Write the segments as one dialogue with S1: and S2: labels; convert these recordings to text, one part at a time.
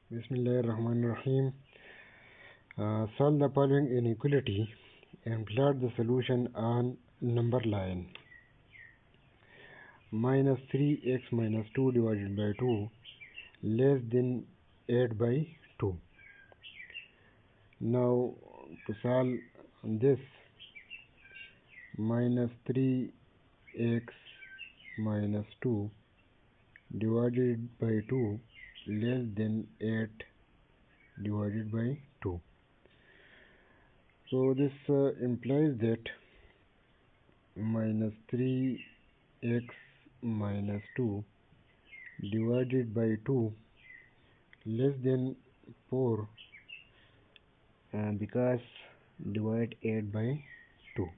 S1: Bismillahirrahmanirrahim. Solve the following inequality and plot the solution on number line. Minus 3x minus 2 divided by 2 less than 8 by 2. Now to solve this, minus 3x minus 2 divided by 2 less than 8 divided by 2. So this implies that minus 3x minus 2 divided by 2 less than 4 because divide 8 by 2.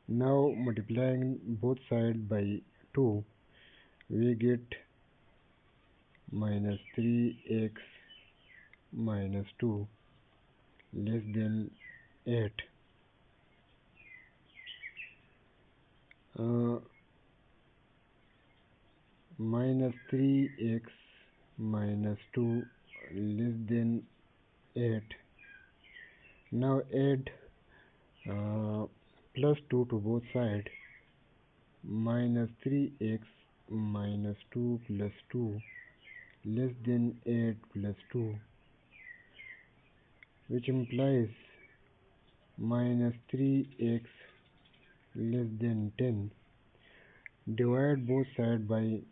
S1: Now multiplying both sides by 2, we get minus 3x minus 2 less than 8. Minus 3x minus 2 less than 8. Now add plus 2 to both sides. Minus 3x minus 2 plus 2 less than 8 plus 2, which implies minus 3x less than 10. Divide both sides by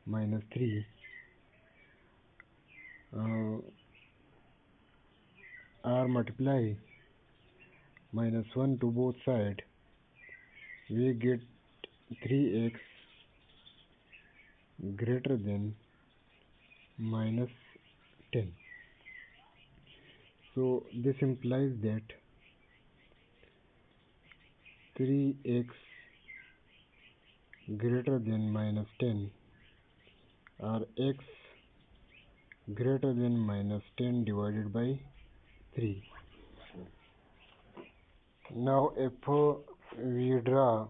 S1: minus 3. Or multiply minus 1 to both sides. We get 3x greater than minus 10. So this implies that 3x greater than minus 10 or x greater than minus 10 divided by 3. Now if we draw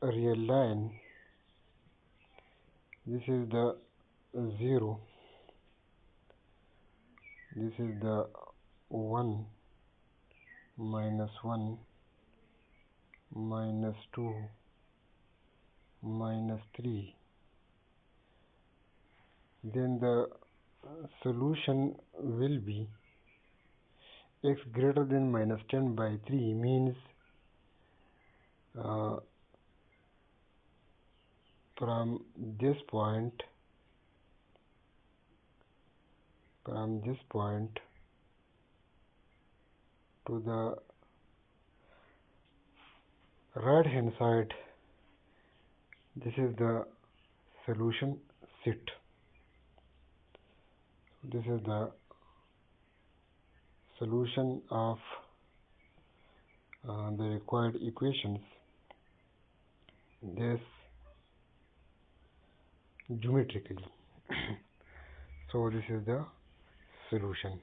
S1: a real line, this is the 0, this is the 1, minus 1, minus 2, minus 3. Then the solution will be x greater than minus 10 by 3 means from this point to the right hand side, this is the solution set. This is the solution of the required equations. This geometrically. So this is the solution.